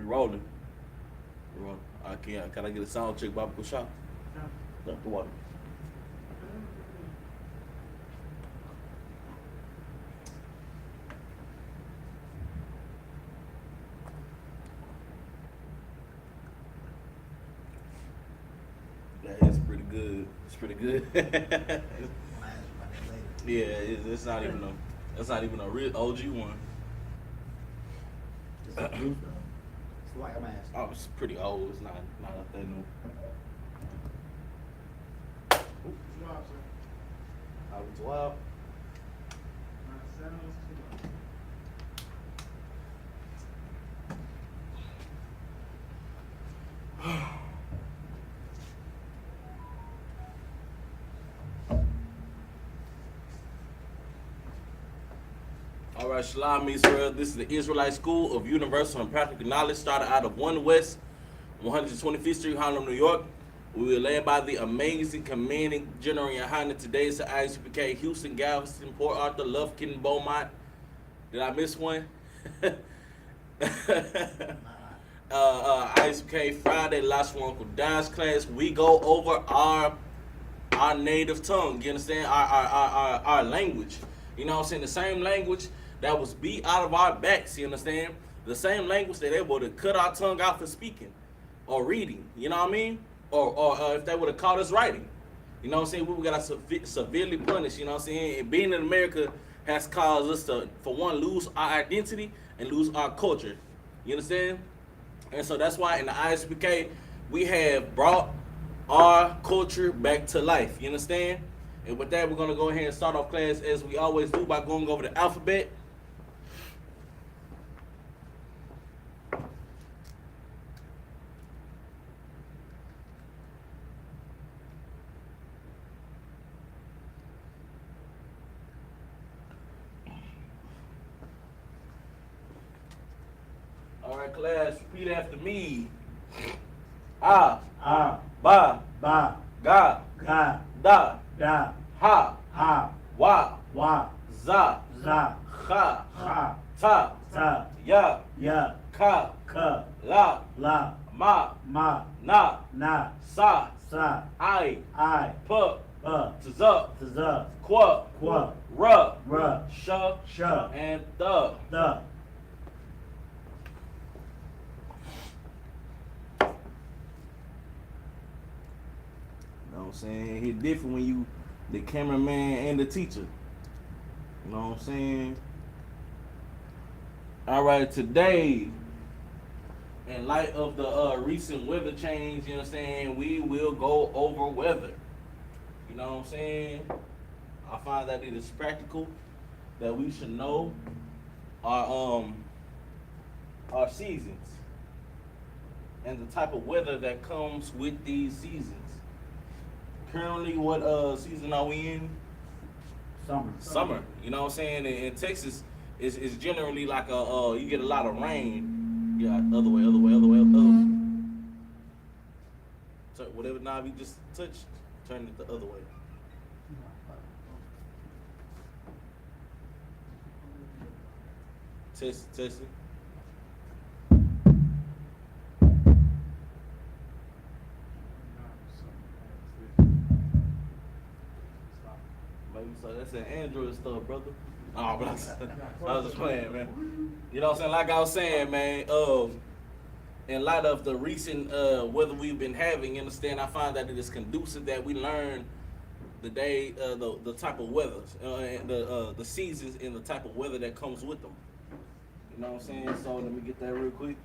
rolling. We rolling. Can I get a sound check, Bobby Kushah? Drop the water. Yeah, it's pretty good. It's pretty good. Yeah, it's not even a. That's not even a real OG one. It's a blue stuff. It's like I'm asking. Oh, it's pretty old. It's not that new. I was wild. All right, Shalom, Israel. This is the Israelite School of Universal and Practical Knowledge, started out of 1 West, 125th Street, Harlem, New York. We were led by the amazing commanding General YAHANNA. Today is the I.S.U.P.K, Houston, Galveston, Port Arthur, Lufkin, Beaumont. Did I miss one? I.S.U.P.K Friday, Lashawan, Qadash class. We go over our native tongue. You understand? Our language. You know what I'm saying? The same language that was beat out of our backs. You understand? The same language that they would have cut our tongue out for speaking or reading. You know what I mean? Or if they would have caught us writing. You know what I'm saying? We got severely punished. You know what I'm saying? And being in America has caused us to, for one, lose our identity and lose our culture. You understand? And so that's why in the I.S.U.P.K, we have brought our culture back to life. You understand? And with that, we're going to go ahead and start off class as we always do by going over the alphabet. All right, class, repeat after me. Ah, ba, Ba, ga, ga, da, da, ha, ha, wa, wa, za, za, ha, ha, ta, ta, ya, ya, ka, ka, la, la, ma, ma, na, na, sa, sa, I, I, p, za, tza, za, qua, qua, ra, ra, sha, sha, and the. the. You know what I'm saying? It's different when you the cameraman and the teacher. You know what I'm saying? All right, today, in light of the recent weather change, you know what I'm saying, we will go over weather. You know what I'm saying? I find that it is practical that we should know our seasons and the type of weather that comes with these seasons. Currently, what season are we in? Summer. Summer. You know what I'm saying? In Texas, it's generally like you get a lot of rain. Yeah, other way. So whatever knob you just touched, turn it the other way. Test it. Maybe so. That's an Android stuff, brother. Oh, but I was just playing, man. You know what I'm saying? Like I was saying, man. In light of the recent weather we've been having, you understand? I find that it is conducive that we learn the type of weather, the seasons, and the type of weather that comes with them. You know what I'm saying? So let me get that real quick.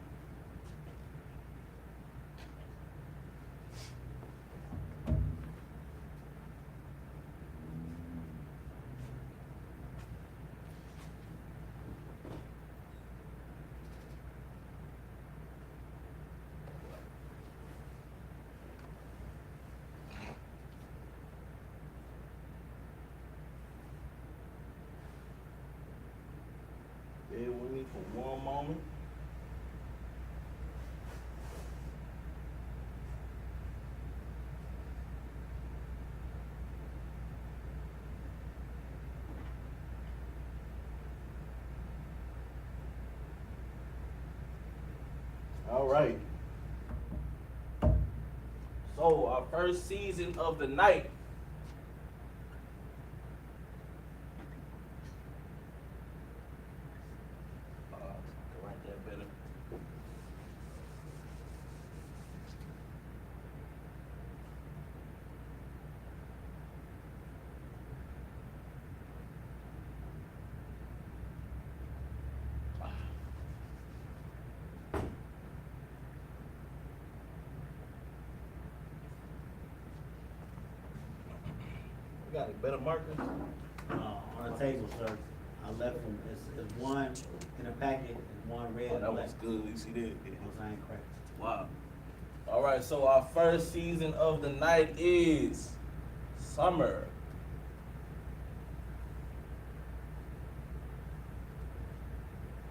Bear with me for one moment. All right. So our first season of the night. I can write that better. We got any better markers? On the table, sir. I left them. It's one in a packet and one red Oh, and that black. was good. You see that? Those ain't cracked. Wow. All right, so our first season of the night is summer.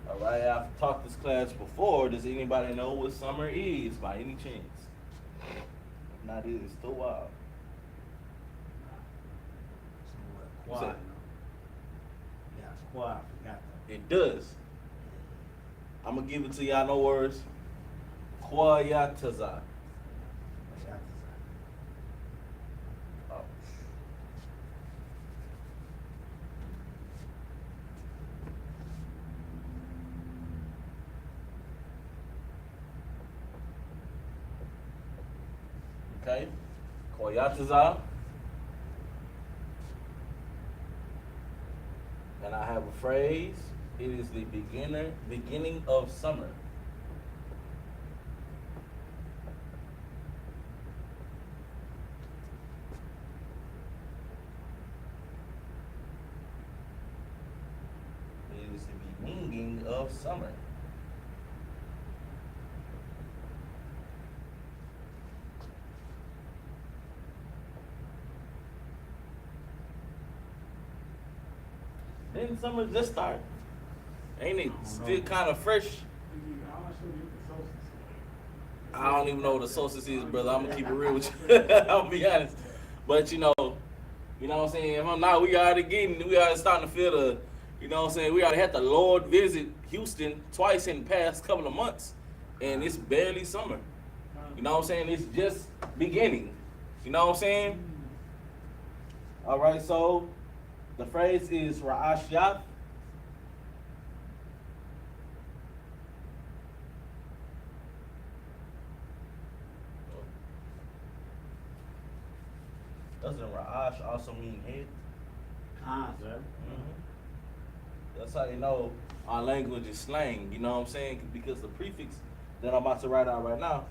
All right, I've taught this class before. Does anybody know what summer is by any chance? If not, it is still wild. Quad. said- Yeah, quad. I forgot that. It does. I'm gonna give it to y'all. No words. Quayataza. Oh. Okay. Quayataza. And I have a phrase. It is the beginning of summer. It is the beginning of summer. Didn't summer just start? Ain't it still kind of fresh? I don't even know what the solstice is, brother. I'm gonna keep it real with you. I'll be honest. But you know what I'm saying? If I'm not, we already starting to feel the, you know what I'm saying? We already had the Lord visit Houston twice in the past couple of months, and it's barely summer. You know what I'm saying? It's just beginning. You know what I'm saying? All right, so the phrase is Ra'ashyaf. Doesn't Ra'ash also mean head? Sir. That's how you know our language is slang, you know what I'm saying? Because the prefix that I'm about to write out right now,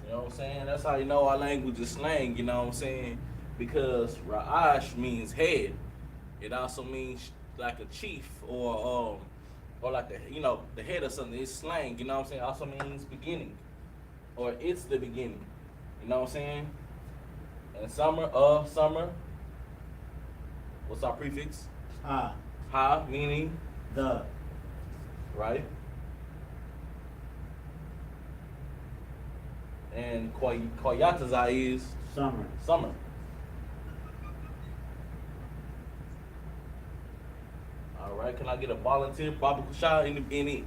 you know what I'm saying? That's how you know our language is slang, you know what I'm saying? Because Ra'ash means head. It also means like a chief or like the head of something. It's slang, you know what I'm saying? It also means beginning. Or it's the beginning. You know what I'm saying? And summer, what's our prefix? Ha, meaning The. right? And Koyataza is Summer. summer. All right, can I get a volunteer Baba Kushah in it?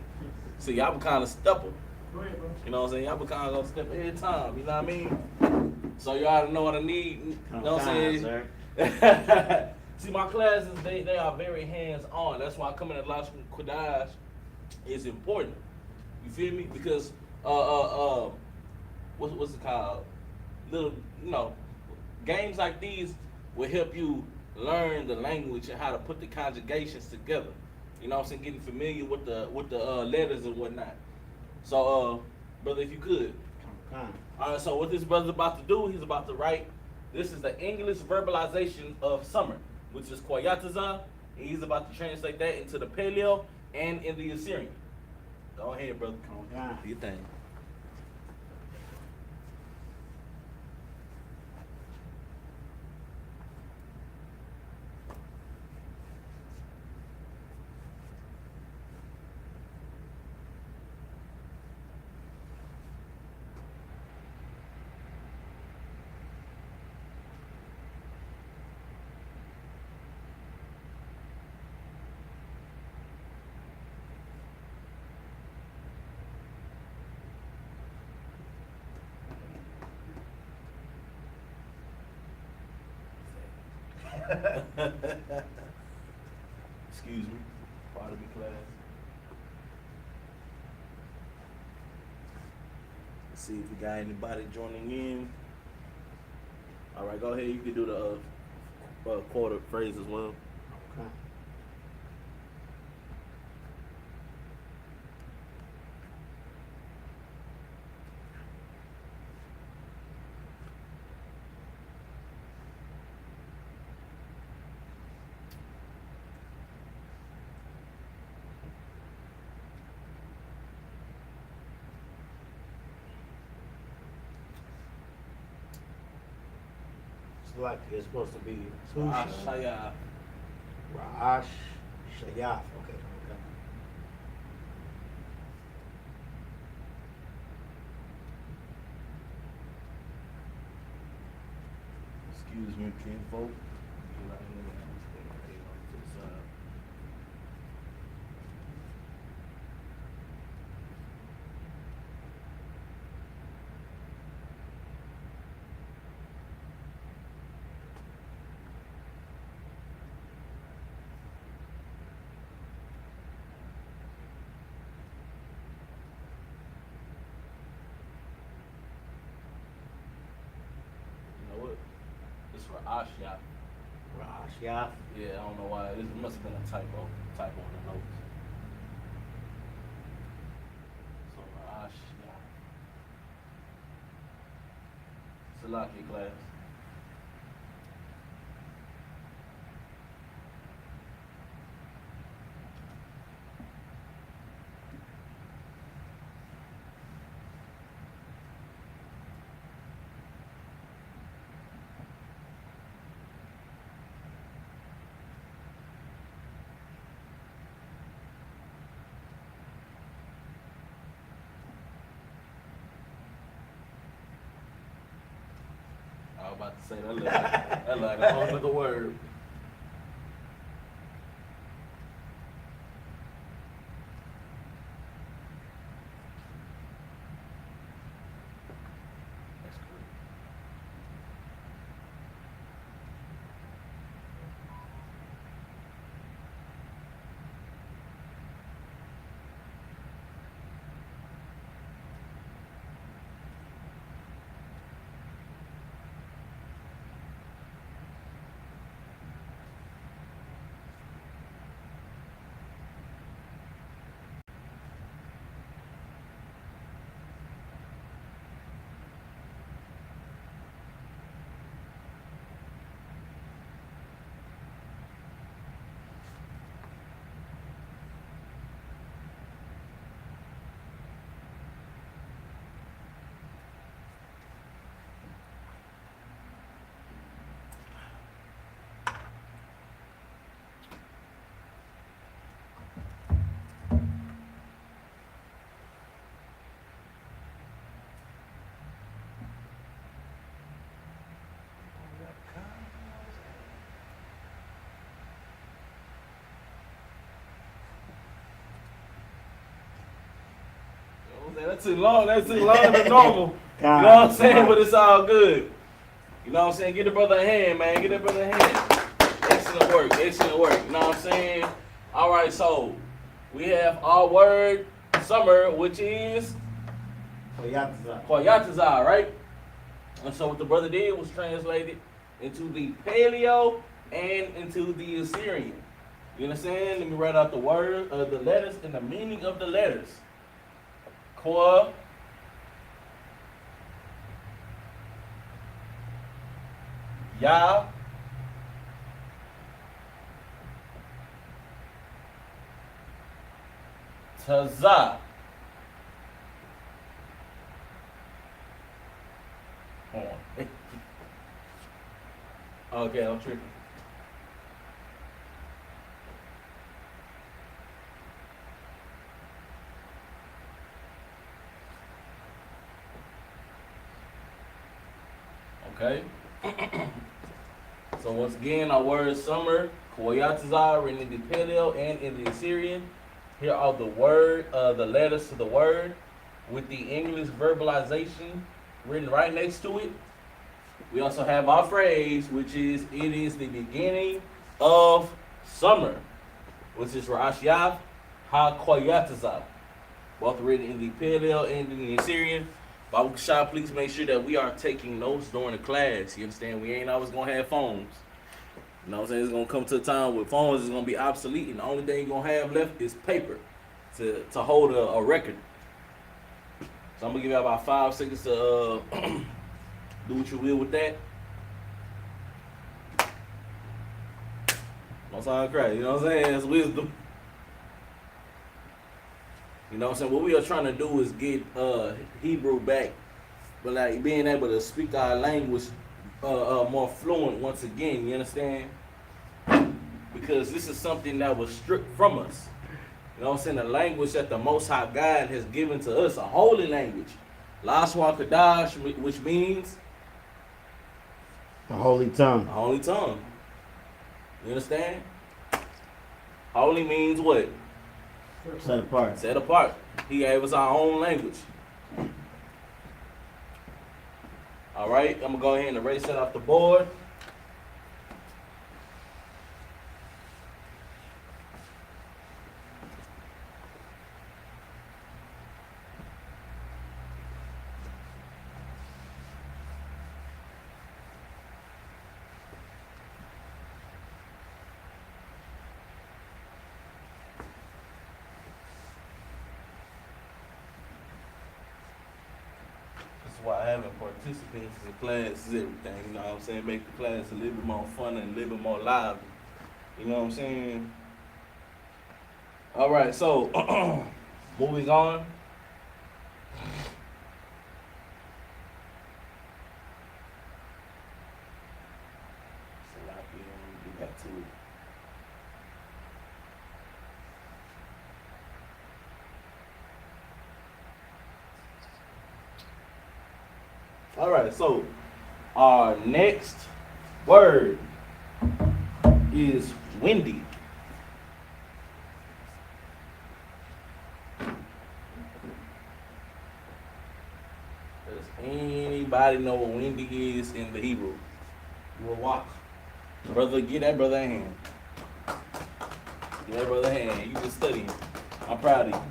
See, y'all be kind of stubborn. Go ahead, bro. You know what I'm saying? Y'all be kind of gonna step every time. You know what I mean? So y'all already know what I need. You know what I'm saying? Sir. See, my classes, they are very hands-on. That's why coming to Lashawan Qadash is important. You feel me? Because what's it called? Little, games like these will help you learn the language and how to put the conjugations together. You know what I'm saying? Getting familiar with the letters and whatnot. So, brother, if you could. All right, so what this brother's about to do, he's about to write. This is the English verbalization of summer, which is Koyataza. He's about to translate that into the Paleo, and in the Assyrian. Go ahead, brother. Come on down. Do your thing. Excuse me. Pardon me, class. Let's see if we got anybody joining in. All right, go ahead. You can do the quarter phrase as well. Okay. It's like it's supposed to be Ra'ash Tusha. Shaya. Ra'ash Shayaf. Okay, okay. Excuse me, kinfolk. You know what? It's Ra'ash Yah. Ra'ash Yaf. Yeah, I don't know why. It must have been a typo in the notes. So Ra'ash Yah. Salaki class. I was about to say that look like a whole other word. That's correct. That's too long. That's too long than normal. You know what I'm saying? But it's all good. You know what I'm saying? Get the brother a hand, man. Get the brother a hand. Excellent work. Excellent work. You know what I'm saying? All right, so we have our word summer, which is Koyatazar, right? And so what the brother did was translated into the Paleo and into the Assyrian. You understand? Let me write out the word, the letters, and the meaning of the letters. Koa, Ya, Taza. Hold on. Okay, I'm tripping. Okay. So once again, our word summer, Koyatazar, written in the Paleo and in the Assyrian. Here are the letters to the word with the English verbalization written right next to it. We also have our phrase, which is, it is the beginning of summer, which is Ra'ashyaf HaKoyatazar, both written in the Paleo and in the Assyrian. Babu Shah, please make sure that we are taking notes during the class. You understand? We ain't always gonna have phones. You know what I'm saying? It's gonna come to a time where phones is gonna be obsolete, and the only thing you're gonna have left is paper to hold a record. So I'm gonna give you about 5 seconds to do what you will with that. Don't sound crazy, you know what I'm saying? It's wisdom. You know what I'm saying? What we are trying to do is get Hebrew back, but like being able to speak our language more fluent once again, you understand? Because this is something that was stripped from us. You know what I'm saying? The language that the Most High God has given to us, a holy language. Lashawan Qadash, which means A holy tongue. a holy tongue. You understand? Holy means what? Set apart. Set apart. He gave us our own language. All right, I'm gonna go ahead and erase that off the board. Why having participants in class is everything, you know what I'm saying? Make the class a little bit more fun and a little bit more lively. You know what I'm saying? All right, so moving on. Get back to it. All right, so our next word is windy. Does anybody know what windy is in the Hebrew? You will walk. Brother, get that brother a hand. Get that brother a hand. You been studying. I'm proud of you.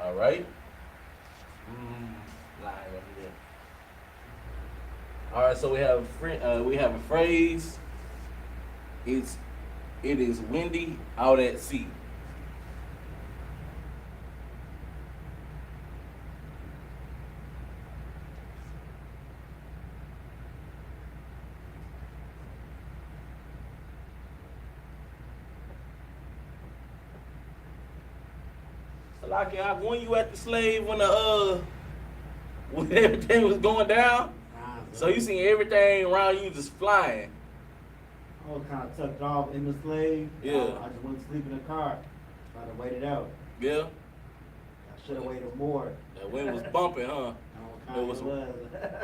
All right. All right. So we have a phrase. It is windy out at sea. Like when you at the slave when everything was going down, so you seen everything around you just flying. I was kind of tucked off in the slave. Yeah. I just went to sleep in the car. Tried to wait it out. Yeah. I should have waited more. That wind was bumping, huh? It was was.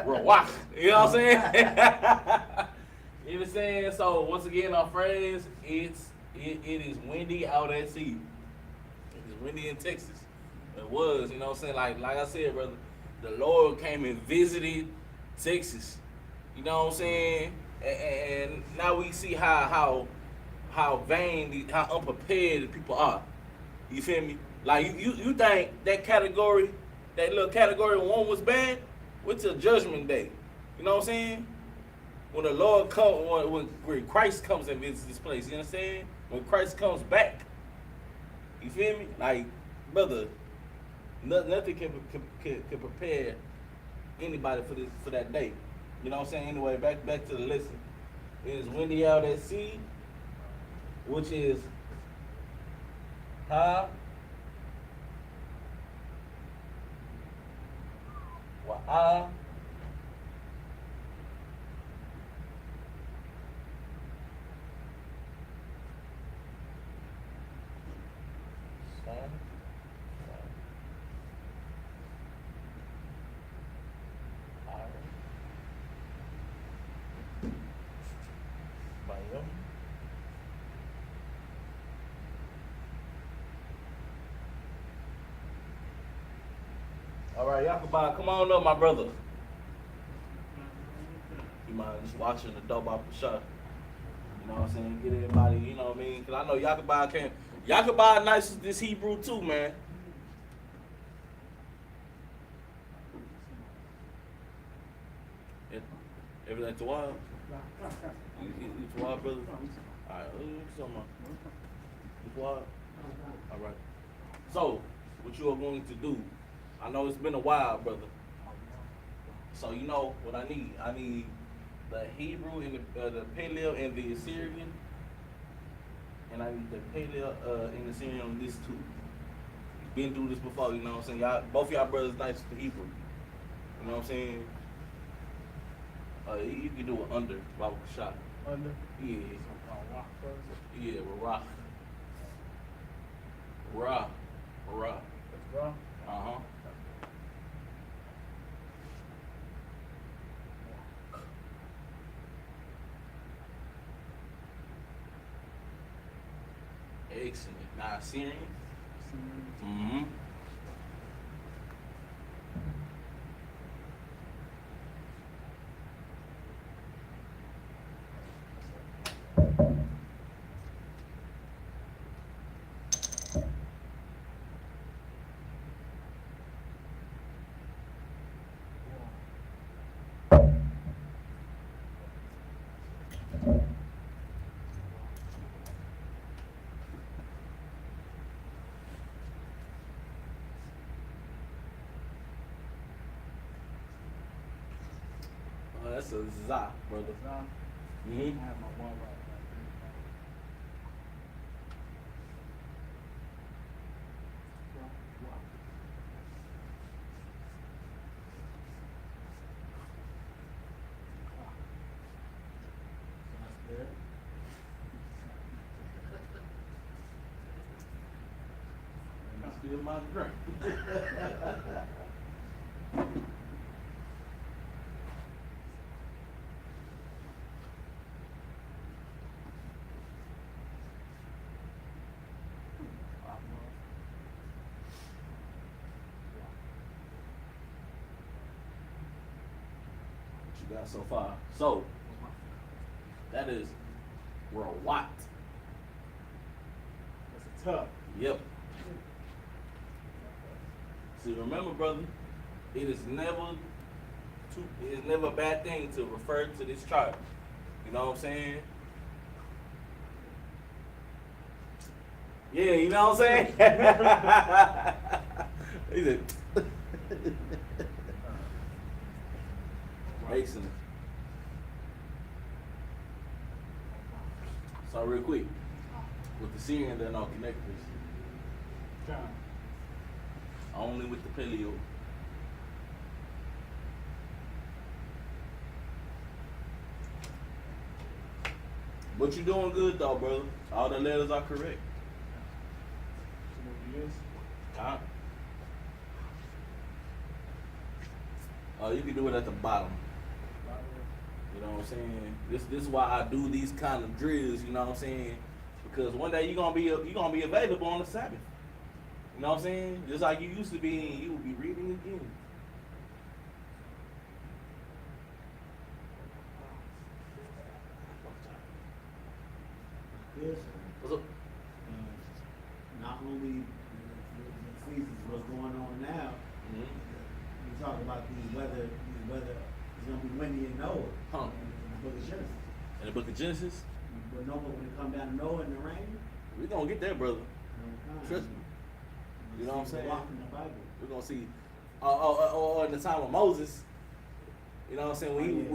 Rawak. You know what I'm saying? You know what I'm saying? So once again, our phrase it is windy out at sea. It's windy in Texas. It was, you know what I'm saying? Like I said, brother, the Lord came and visited Texas. You know what I'm saying? And now we see how vain, how unprepared the people are. You feel me? Like you think that little category 1 was bad? Wait till Judgment Day. You know what I'm saying? When the Lord when Christ comes and visits this place, you understand? When Christ comes back. You feel me? Like, brother, nothing can prepare anybody for that day. You know what I'm saying? Anyway, back to the lesson. It is windy out at sea, which is ha wa a All right, Yakuba, come on up, my brother. You mind just watching the dope off the shot? You know what I'm saying? Get everybody, you know what I mean? Because I know Yakuba can't. Yakuba nice as this Hebrew too, man. Everything to wild? You to wild, brother? All right, what you talking about? You to wild? All right. So, what you are going to do? I know it's been a while, brother. So you know what I need? I need the Hebrew and the Paleo and the Assyrian, and I need the Paleo and the Assyrian on this too. Been through this before, you know what I'm saying? Y'all, both y'all brothers nice to Hebrew. You know what I'm saying? You can do it under Bible shot. Under? Yeah. Rock first. Yeah, rock. Ra. That's raw. Uh-huh. Excellent. Now, Syrian. Mm-hmm. That's a za, brother. I Mm-hmm. have my one right. Still my drink. What you got so far? So that is Rawat. That's a tough. Yep. See, remember, brother, it is never a bad thing to refer to this tribe. You know what I'm saying? Yeah, you know what I'm saying? He said, excellent. So real quick, with the Syrian, they're not connectors. Only with the Paleo. But you're doing good though, brother. All the letters are correct. Huh? You can do it at the bottom. You know what I'm saying? This is why I do these kind of drills, you know what I'm saying? Because one day you're gonna be available on the Sabbath. You know what I'm saying? Just like you used to be, and you will be reading again. Yes. What's up? Not only the seasons, what's going on now, we talk about these weather, it's gonna be windy in Noah. Huh. In the book of Genesis. In the book of Genesis, But Noah, when it come down to Noah in the rain, we're gonna get there, brother. Trust me. You know what I'm saying? Walk in the Bible. We're gonna see. In the time of Moses, You know what I'm saying? Oh, yeah.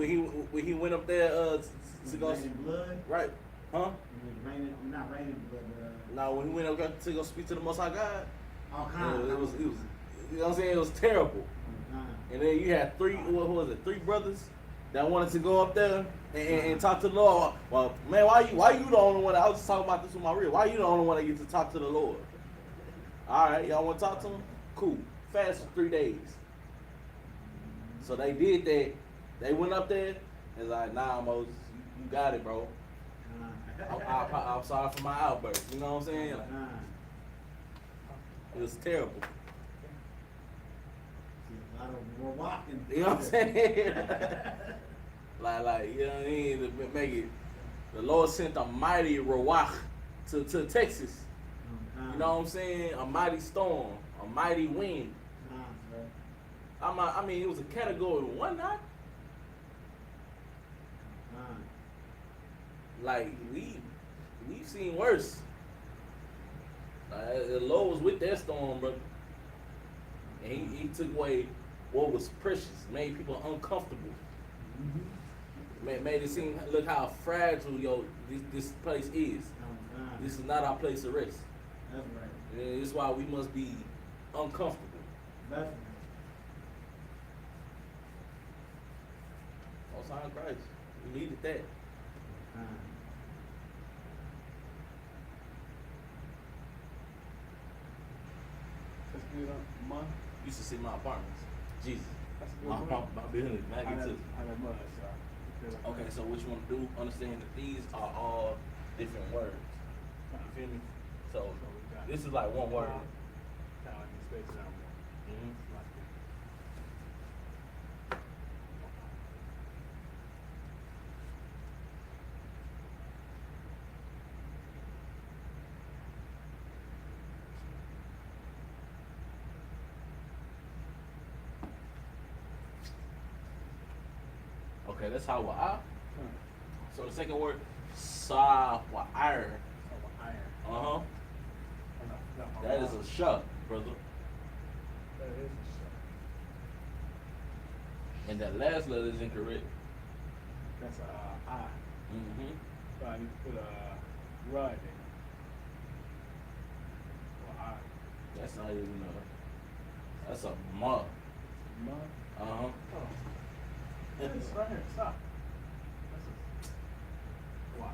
When he went up there to go Raining blood. right, huh? It was raining, not raining blood, but No, when he went up there to go speak to the Most High God, all kinds. it was you know what I'm saying? It was terrible. And then you had what was it? 3 brothers that wanted to go up there and talk to the Lord. Well, man, why you the only one? I was just talking about this with my real. Why you the only one that gets to talk to the Lord? All right, y'all want to talk to him? Cool. Fast for 3 days. So they did that. They went up there. It's like, nah, Moses, you got it, bro. I'm sorry for my outburst. You know what I'm saying? Like, it was terrible. A lot of them were walking. You know what I'm saying? like, you know what I mean? To make it, the Lord sent a mighty ruach to Texas. You know what I'm saying? A mighty storm, a mighty wind. I mean, it was a category 1, not? Like, we've seen worse. The Lord was with that storm, brother. And he took away what was precious, made people uncomfortable. Made it seem, look how fragile this place is. This is not our place to rest. That's right. Yeah, this is why we must be uncomfortable. That's right. Most High Christ. We needed that. That's good month. Used to see my apartments. Jesus. That's a good My month. building. How Maggie too. that mud, so. Okay, so what you want to do, understand that these are all different words. You feel me? So this is like one word. Kind of like the space down there. Mhm. Like that. Okay, that's how I. So the second word, sa wa iron. Iron. Uh huh. No, That is a shuck, brother. That is a shot. And that last letter is incorrect. That's a I. Mm-hmm. So I need to put a rud in. Or I. That's not even that's a ma. Mud. Uh huh. Oh. It's right here. Stop. That's a. Why?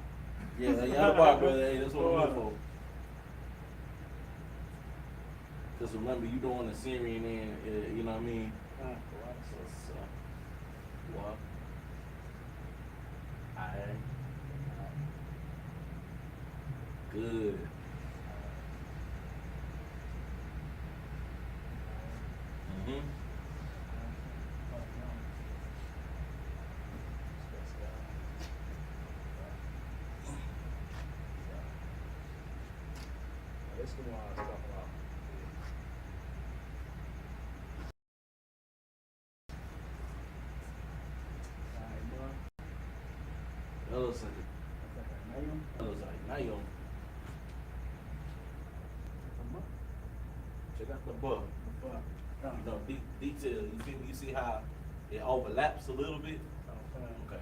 Yeah, y'all the bar, brother. Hey, that's what I'm here for. Because remember, you doing the Syrian and, you know what I mean? So it's, what? Alright. Good. Mm-hmm. This is the one I was talking about. That looks like Nayo. Check out the book. You know, detail. You feel me? You see how it overlaps a little bit? Okay.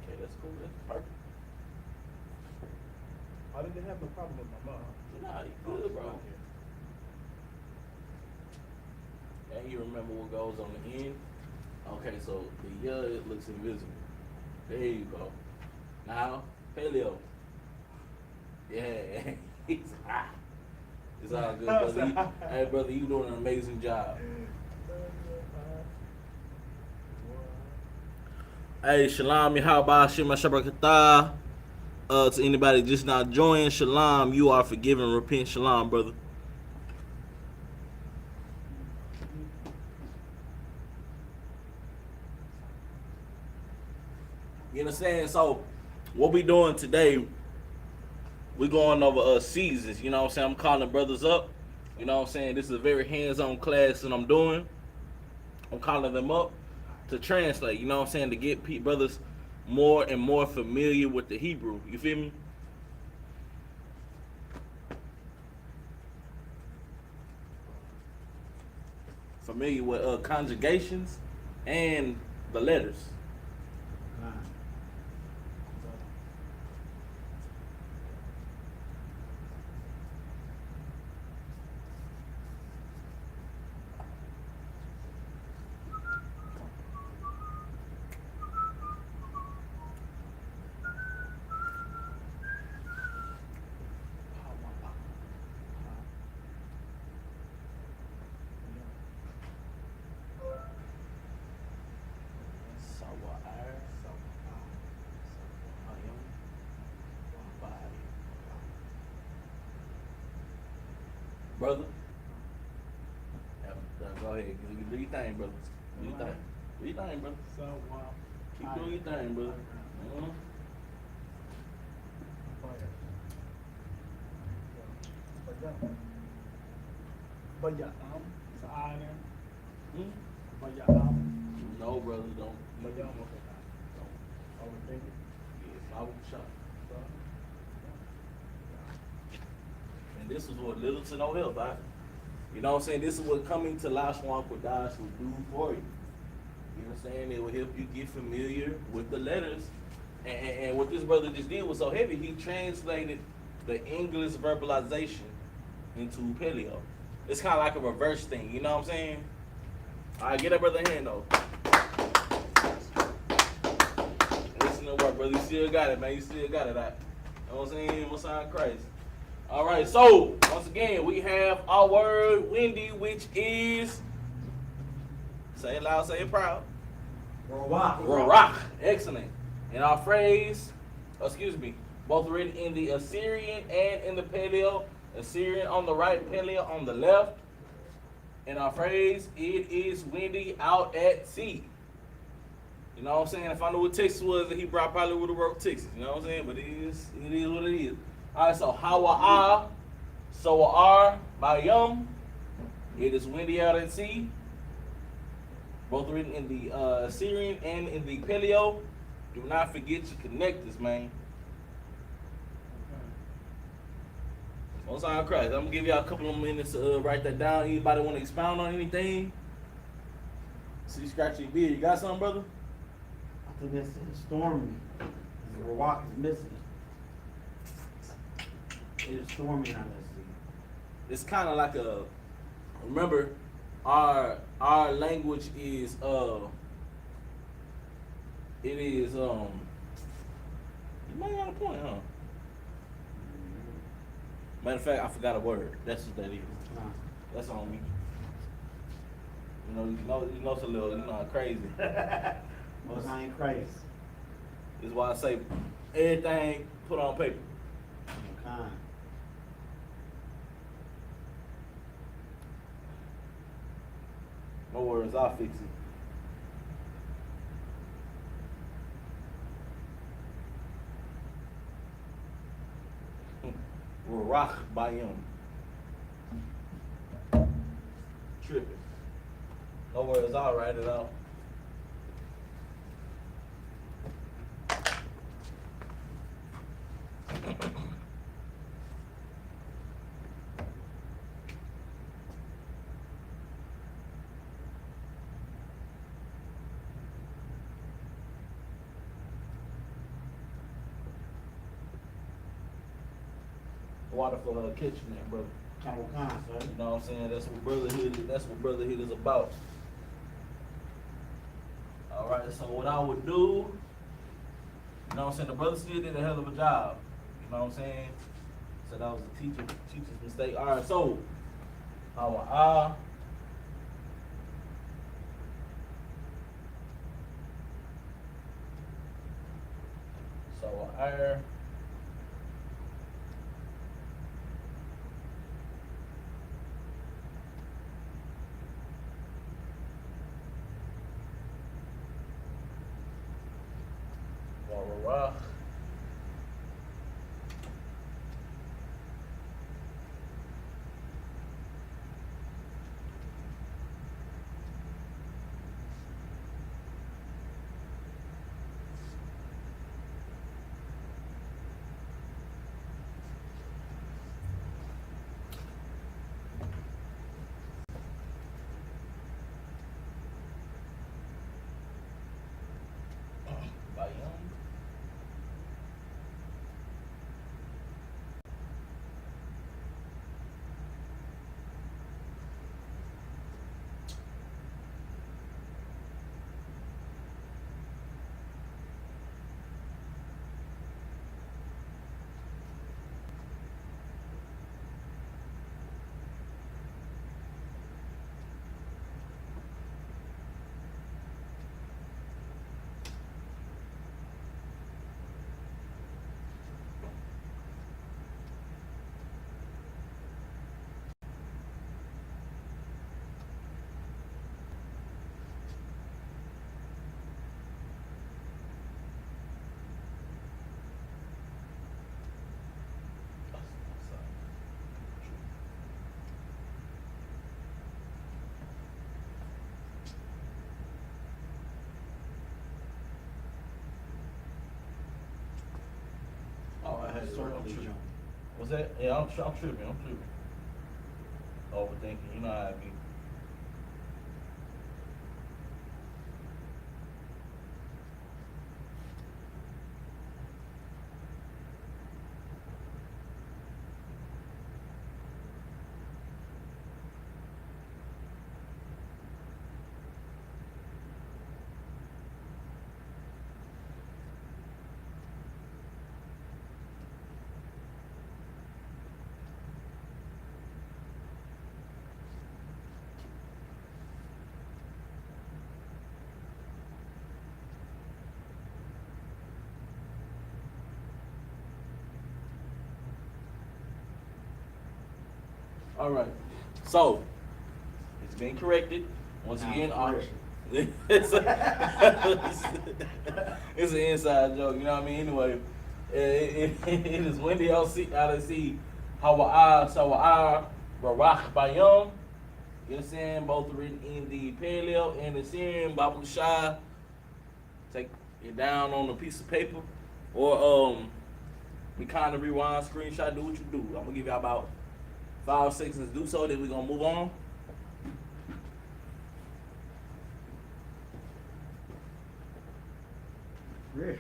Okay, that's cool. That's perfect. I didn't have no problem with my mom. Nah, you good, bro. And you remember what goes on the end? Okay, so the it looks invisible. There you go. Now, paleo. Yeah, it's hot. It's all good, brother. Hey, brother, you doing an amazing job. Hey, Shalom, Yahweh, Shema Shabrakatah. To anybody just not joining, Shalom, you are forgiven. Repent, Shalom, brother. You understand? So, what we doing today, we going over seasons. You know what I'm saying? I'm calling brothers up. You know what I'm saying? This is a very hands-on class that I'm doing. I'm calling them up to translate. You know what I'm saying? To get brothers more and more familiar with the Hebrew. You feel me? familiar with conjugations and the letters. Con. Brother, go ahead. Do your thing, brother. Do your thing. Do your thing, brother. Keep doing your thing, brother. But yeah, it's an eye in there. But yeah, No, brother, don't. but yeah, okay. Don't overthink it. Yeah, follow the shot. And this is what little to no help, right? You know what I'm saying? This is what coming to Lashawan Qadash will do for you. You know what I'm saying? It will help you get familiar with the letters. And what this brother just did was so heavy, he translated the English verbalization into Paleo. It's kind of like a reverse thing, you know what I'm saying? All right, get that brother a hand, though. Listen to what, brother. You still got it, man. You still got it. Right? You know what I'm saying? Most high Christ. All right, so once again, we have our word, Wendy, which is, say it loud, say it proud. Rock. Excellent. And our phrase, both written in the Assyrian and in the Paleo. Assyrian on the right, Paleo on the left. And our phrase, it is windy out at sea. You know what I'm saying? If I knew what Texas was, he probably would have wrote Texas. You know what I'm saying? But it is what it is. All right, so Hawa'a, Soa'ar, Bayum. It is windy out at sea. Both written in the Assyrian and in the Paleo. Do not forget to connect this, man. Most high Christ. I'm gonna give y'all a couple of minutes to write that down. Anybody want to expound on anything? See, scratch your beard. You got something, brother? I think it's stormy. The rock is missing. It is stormy out at sea. It's kind of like a. Remember, our language is it is You might got a point, huh? Matter of fact, I forgot a word. That's what that is. That's on me. You know it's a little, crazy. Most I ain't crazy. This is why I say everything put on paper. Kind. No worries, I'll fix it. Rock Bayum. Tripping. No worries, I'll write it out. Water for her kitchen there, brother. Kind, You know what I'm saying? That's what brotherhood is about. Alright, so what I would do, you know what I'm saying, the brother still did a hell of a job. You know what I'm saying? So that was a teacher's mistake. Alright, so our our certainly tripping. jump. What's that? Yeah, I'm tripping. Overthinking, you know how I be. All right. So it's been corrected once Now again. it's Our, correction. it's an inside joke, you know what I mean? Anyway, it is Wendy LC, Hawa'a, Barak Bayam. You understand? Both written in the Paleo and the Syrian, Babu Shah. Take it down on a piece of paper. Or we kind of rewind, screenshot, do what you do. I'm gonna give you about 5 seconds to do so, then we're gonna move on. Rich.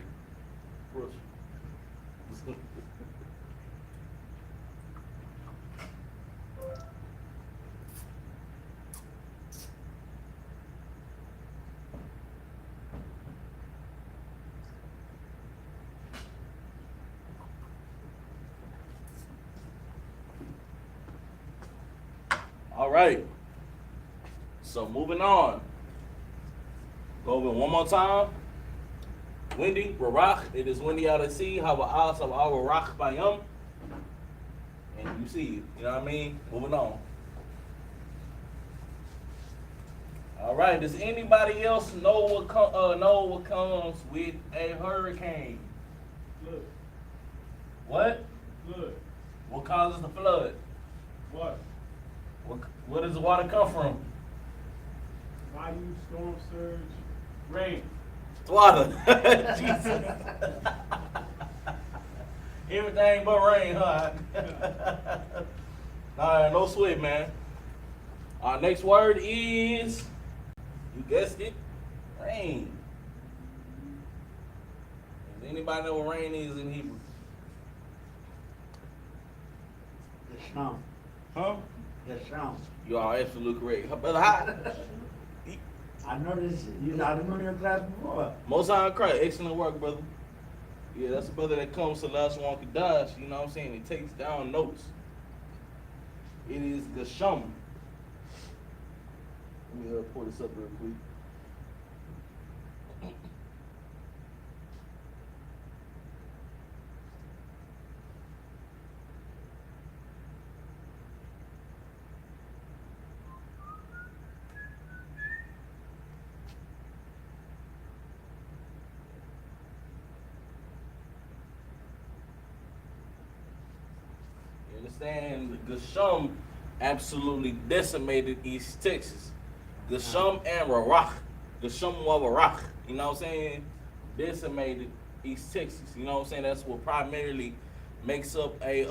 All right. So moving on. Go over it one more time. Wendy, Barak, it is Wendy out at sea. Hawa'a, Barak Bayam. And you see it. You know what I mean? Moving on. All right. Does anybody else know what comes with a hurricane? Flood. What? Flood. What causes the flood? Water. Where does the water come from? Bayou, storm surge, rain. It's water. Jesus. Everything but rain, huh? All right, no sweat, man. Our next word is, you guessed it, rain. Does anybody know what rain is in Hebrew? Yasham. Huh? Yasham. You are absolutely correct. Brother, how? I know this. You know, I didn't know your class before. Most High Christ, excellent work, brother. Yeah, that's a brother that comes to Lashawan Qadash, you know what I'm saying? He takes down notes. It is Gasham. Let me pull this up real quick. You understand? Gasham absolutely decimated East Texas. Gasham and Barak. Gasham wa Barak. You know what I'm saying? Decimated East Texas. You know what I'm saying? That's what primarily makes up a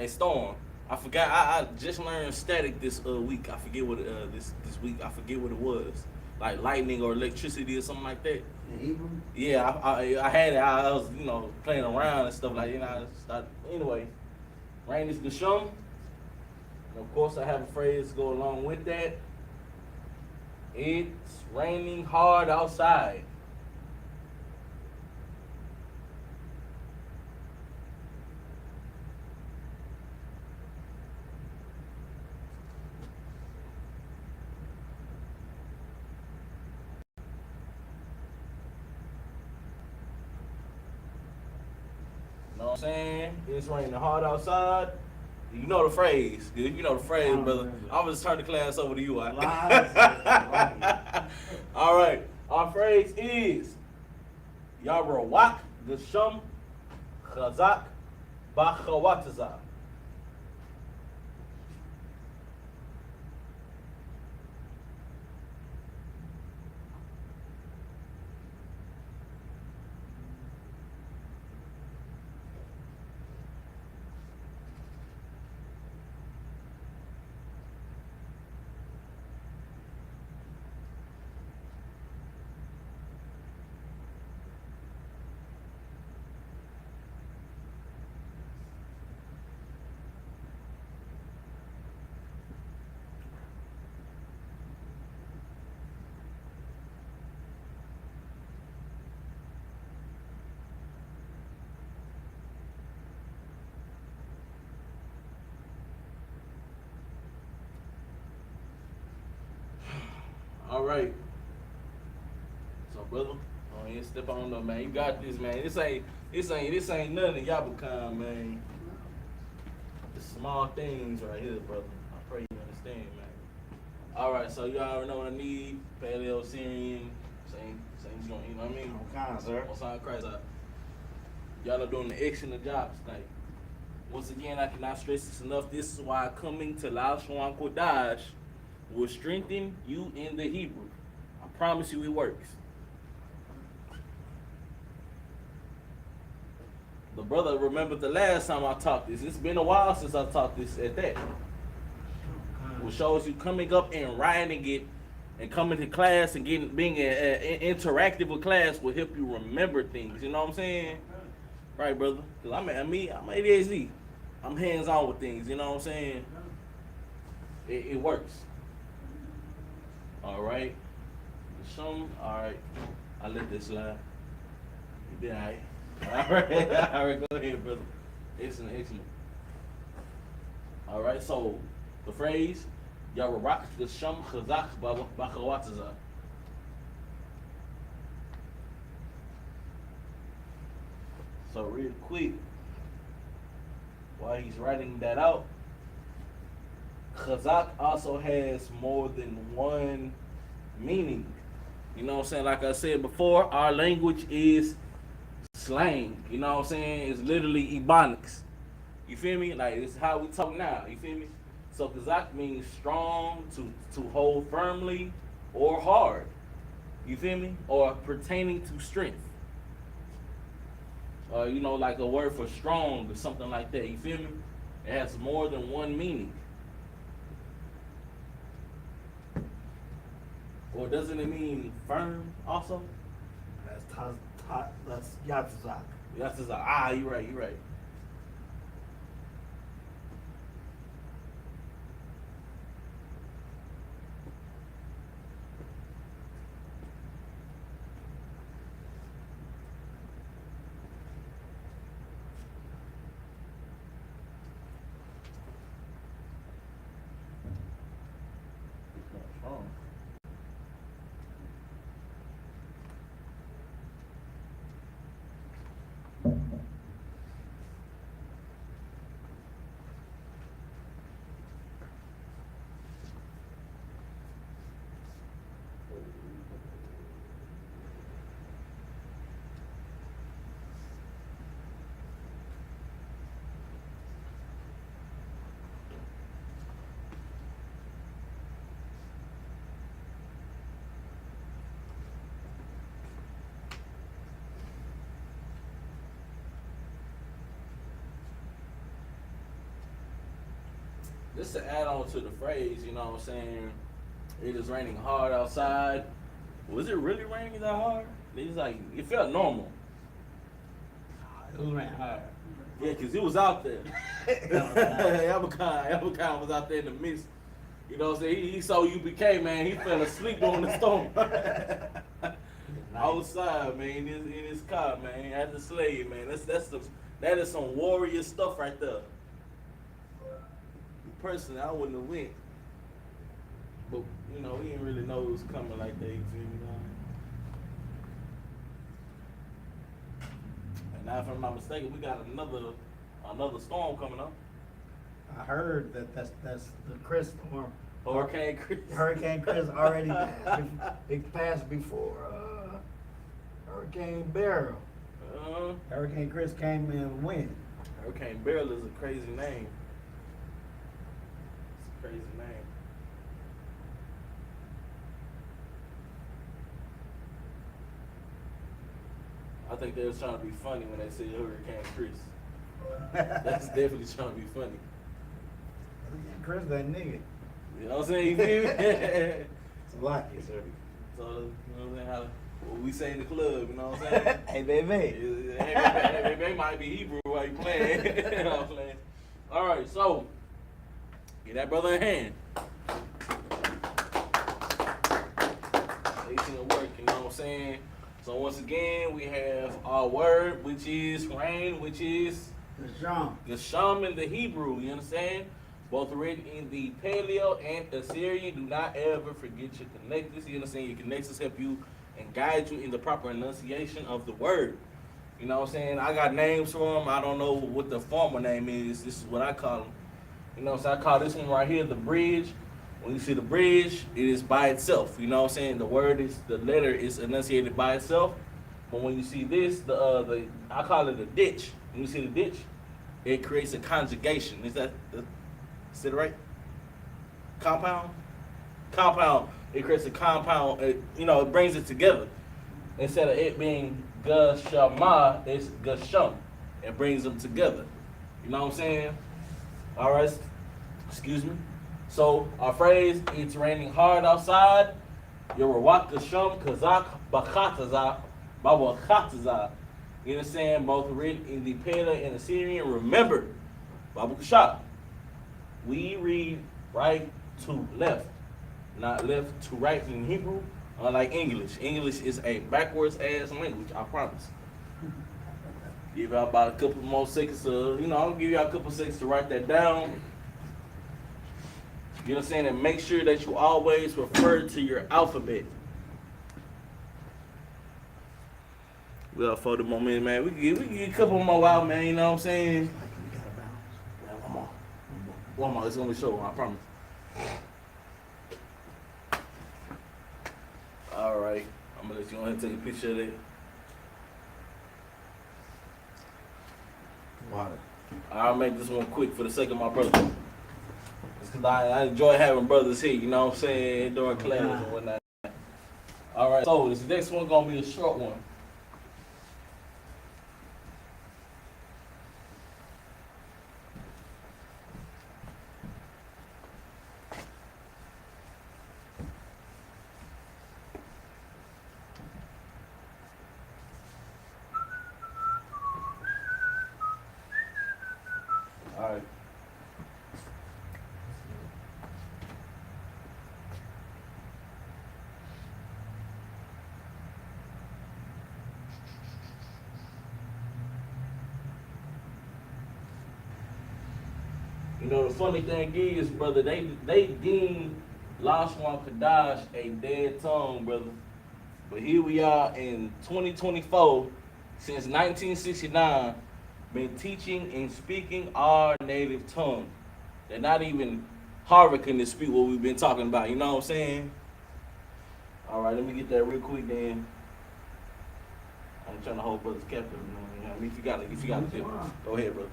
storm. I forgot. I just learned static this week. I forget what this week. I forget what it was. Like lightning or electricity or something like that. In Hebrew? Yeah, I had it. I was playing around and stuff like I started. Anyway, rain is Gasham. And of course, I have a phrase to go along with that. It's raining hard outside. You know what I'm saying? It's raining hard outside. You know the phrase. If you know the phrase, brother, remember. I'm just turn the class over to you. Lies. All right. Our phrase is Yarawak Gasham Chazak Bachawataza. All right. So, brother, oh, you step on up, man. You got this, man. This ain't nothing in Y.A.H.N.Na, man. The small things right here, brother. I pray you understand, man. All right, so you already know what I need. Paleo, Syrian, same joint. You know what I mean? All kinds, sir. On side Christ, y'all are doing an excellent job tonight. Once again, I cannot stress this enough. This is why coming to Lashawan Qadash will strengthen you in the Hebrew. I promise you, it works. The brother remembered the last time I taught this. It's been a while since I taught this at that. Which shows you coming up and writing it and coming to class and being interactive with class will help you remember things. You know what I'm saying? Right, brother? Because I'm ADHD. I'm hands-on with things. You know what I'm saying? It works. All right. All right. I let this slide. You did all right. All right, go ahead, brother. Excellent. All right, so the phrase, Yaharak Gesham Chazak B'Chawatza. So real quick, while he's writing that out, Chazak also has more than one meaning. You know what I'm saying? Like I said before, our language is slang. You know what I'm saying? It's literally ebonics. You feel me? Like, it's how we talk now. You feel me? So Chazak means strong, to hold firmly, or hard. You feel me? Or pertaining to strength. You know, like a word for strong or something like that. You feel me? It has more than one meaning. Or doesn't it mean firm also? That's Yatzak. That's just like, you're right. What's wrong? Just to add on to the phrase, you know what I'm saying? It is raining hard outside. Was it really raining that hard? It's like, it felt normal. It was raining hard. Yeah, because it was out there. Y.A.H.N.Na was out there in the mist. You know what I'm saying? He saw UPK, man. He fell asleep during the storm. Outside, man, in his car, man, at the slave, man. That is some warrior stuff right there. Personally, I wouldn't have went. But, you know, we didn't really know it was coming like that, you feel me? And now, if I'm not mistaken, we got another storm coming up. I heard that's the Chris storm. Hurricane Chris. Hurricane Chris already it passed before Hurricane Beryl. Hurricane Chris came in and went. Hurricane Beryl is a crazy name. It's a crazy name. I think they was trying to be funny when they said Hurricane Chris. That's definitely trying to be funny. Chris, that nigga. You know what I'm saying? You feel me? It's a lot, yes, sir. So, you know what I'm saying? What we say in the club, you know what I'm saying? Hey, baby. Hey, baby might be Hebrew while you playing. You know what I'm saying? All right, so, get that brother in hand. Excellent work, you know what I'm saying? So, once again, we have our word, which is rain, which is Gesham. Gesham in the Hebrew, you understand? both written in the Paleo and Assyrian. Do not ever forget your connectors. You understand? Your connectors help you and guide you in the proper enunciation of the word. You know what I'm saying? I got names for them. I don't know what the former name is. This is what I call them. You know what I'm saying? I call this one right here the bridge. When you see the bridge, it is by itself. You know what I'm saying? The letter is enunciated by itself. But when you see this, I call it a ditch. When you see the ditch, it creates a conjugation. Is that right? Compound? Compound. It creates a compound. It brings it together. Instead of it being Gashama, it's Gasham. It brings them together. You know what I'm saying? All right. Excuse me. So our phrase, it's raining hard outside. Yorawak Gasham Kazak Bakataza Babakataza. You understand? Both written in the Paleo and Assyrian. Remember, Babu Kashab. We read right to left, not left to right in Hebrew, unlike English. English is a backwards ass language, I promise. Give y'all about a couple more seconds I'll give y'all a couple seconds to write that down. You understand? And make sure that you always refer to your alphabet. We got 40 more minutes, man. We can get a couple more out, man. You know what I'm saying? One more. It's gonna be short one, I promise. All right. I'm gonna let you go ahead and take a picture of it. Water. I'll make this one quick for the sake of my brother. It's 'cause I enjoy having brothers here, you know what I'm saying, during class and whatnot. All right. So this next one gonna be a short one. All right. You know, the funny thing is, brother, they deemed Lashawan Qadash a dead tongue, brother. But here we are in 2024, since 1969, been teaching and speaking our native tongue. They're not even Harvard can speak what we've been talking about, you know what I'm saying? All right, let me get that real quick then. I'm trying to hold brothers captive, you know what I mean? If you got it, go ahead, brother.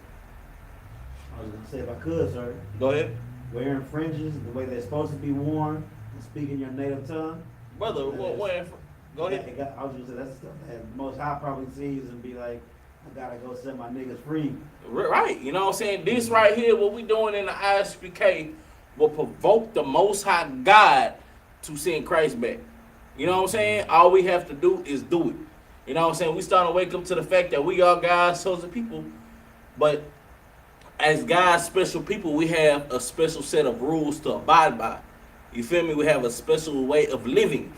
I was gonna say, if I could, sir. Go ahead. Wearing fringes the way they're supposed to be worn and speaking your native tongue. Brother, go ahead. I was gonna say that's stuff that most high probably sees and be like, I gotta go set my niggas free. Right, you know what I'm saying? This right here, what we doing in the I.S.U.P.K will provoke the Most High God to send Christ back. You know what I'm saying? All we have to do is do it. You know what I'm saying? We starting to wake up to the fact that we are God's chosen people, but as God's special people, we have a special set of rules to abide by. You feel me? We have a special way of living.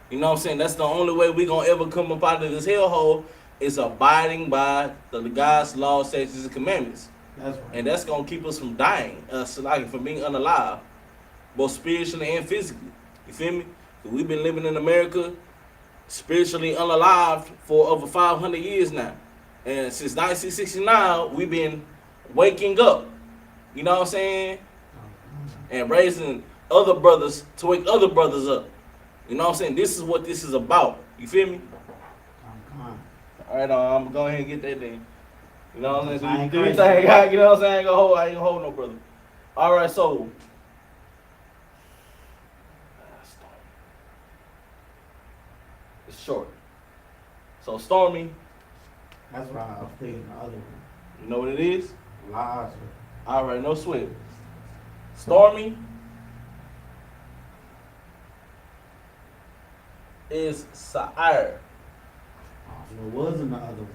You know what I'm saying? That's the only way we're going to ever come up out of this hellhole is abiding by the God's laws, statutes, and commandments. That's right. And that's going to keep us from dying, from being unalive, both spiritually and physically. You feel me? We've been living in America spiritually unalive for over 500 years now. And since 1969, we've been waking up, you know what I'm saying? And raising other brothers to wake other brothers up. You know what I'm saying? This is what this is about. You feel me? All right, I'm gonna go ahead and get that thing. You know what I'm saying? So you do your thing, you know what I'm saying? I ain't gonna hold no brother. All right, so. It's short. So Stormy. That's why I was thinking the other one. You know what it is? Lies. All right, no sweat. Stormy is Sa'ir. So it wasn't the other one.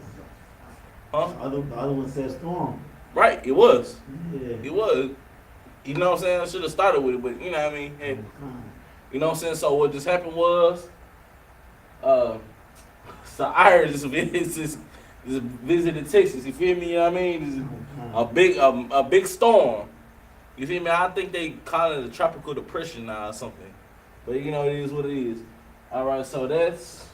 Huh? The other one said storm. Right, it was. Yeah. It was. You know what I'm saying? I should have started with it, but you know what I mean? Hey, you know what I'm saying? So what just happened was, Sa'ir just visited Texas. You feel me? You know what I mean? A big storm You feel me? I think they call it a tropical depression now or something. But you know, it is what it is. All right, so that's.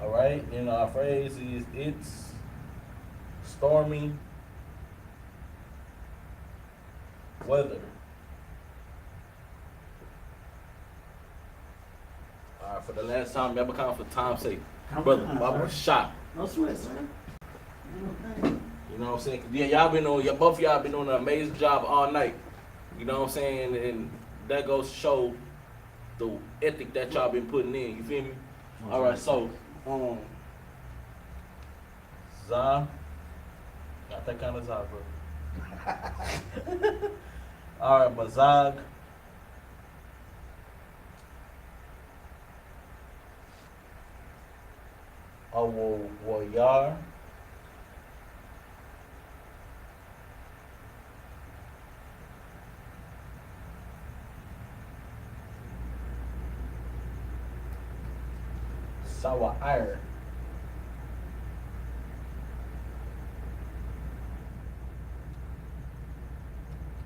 All right, and our phrase is it's stormy weather. All right, for the last time, ever come for time's sake. Brother, Baba was shot. No sweat, sir. Okay. You know what I'm saying? Yeah, y'all been on, both of y'all been doing an amazing job all night. You know what I'm saying? And that goes to show the ethic that y'all been putting in. You feel me? All right, so, Za, got that kind of Za, bro. All right, Mazag. Awoyar. Sawair.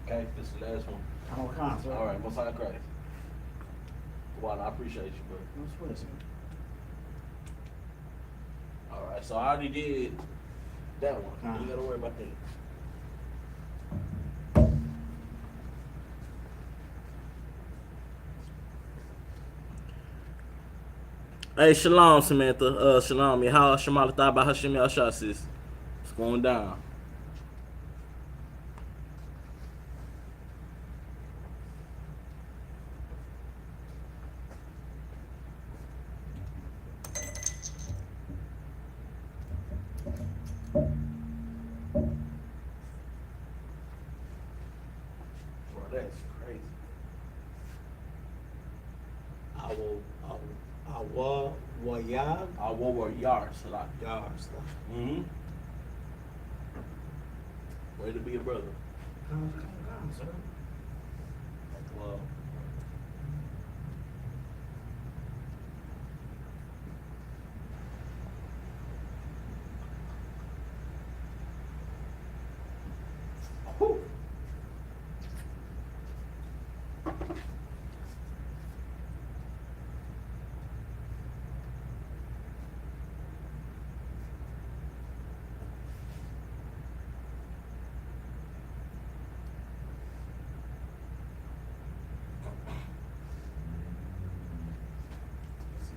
Okay, this is the last one. I'm on con, sir. All right, Most High Christ. Well, I appreciate you, bro. No sweat, sir. All right, so I already did that one. You gotta worry about that. Hey, Shalom, Samantha. Shalom. Yahal Shemalatah by Hashem Yashah, sis. It's going down. Bro, that's crazy. Wayab. Yar, Salah. Yars. Mm-hmm. Way to be a brother. Come, sir. Well. Whew.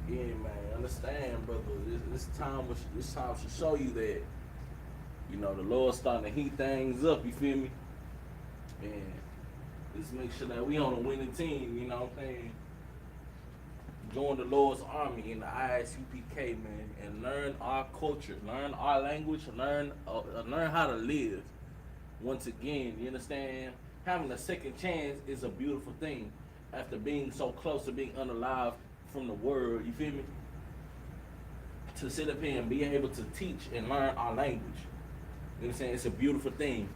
Again, man, understand, brother. This time should show you that, you know, the Lord's starting to heat things up. You feel me? And just make sure that we on a winning team. You know what I'm saying? Join the Lord's army in the I.S.U.P.K, man, and learn our culture, learn our language, learn how to live. Once again, you understand? Having a second chance is a beautiful thing. After being so close to being unalive from the word, you feel me? To sit up here and be able to teach and learn our language. You know what I'm saying? It's a beautiful thing.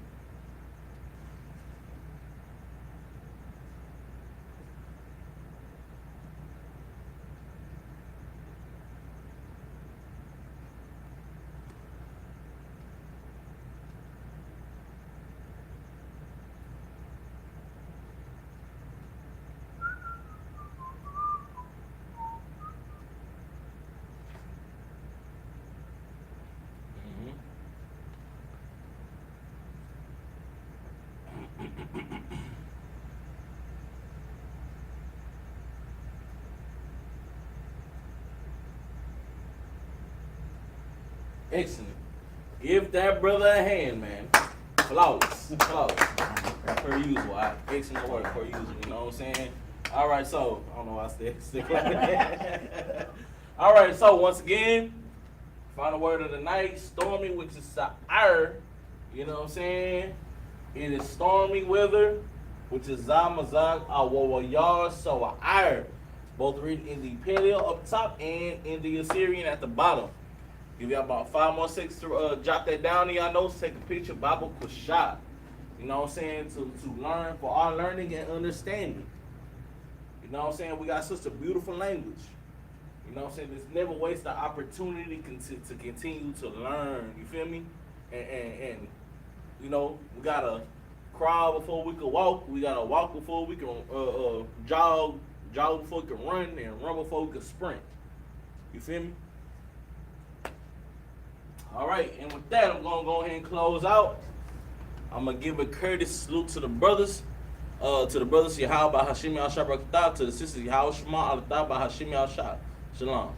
Excellent. Give that brother a hand, man. Flawless. Flawless. Per usual. Excellent work per usual. You know what I'm saying? All right, so I don't know why I stick like that. All right, so once again, final word of the night, stormy, which is sa'ir. You know what I'm saying? It is stormy weather, which is zamazag awawayar sa'ir. Both read in the Paleo up top and in the Assyrian at the bottom. Give y'all about 5 more seconds to jot that down in y'all notes. Take a picture. Bible Kushah. You know what I'm saying? To learn, for our learning and understanding. You know what I'm saying? We got such a beautiful language. You know what I'm saying? There's never waste the opportunity to continue to learn. You feel me? And you know, we gotta crawl before we can walk. We gotta walk before we can jog before we can run, and run before we can sprint. You feel me? All right, and with that, I'm gonna go ahead and close out. I'm gonna give a courteous salute to the brothers. To the brothers, Yahweh by Hashim Al Shabbat, to the sisters, Yahweh Shema Al by Hashim Al Shabbat. Shalom.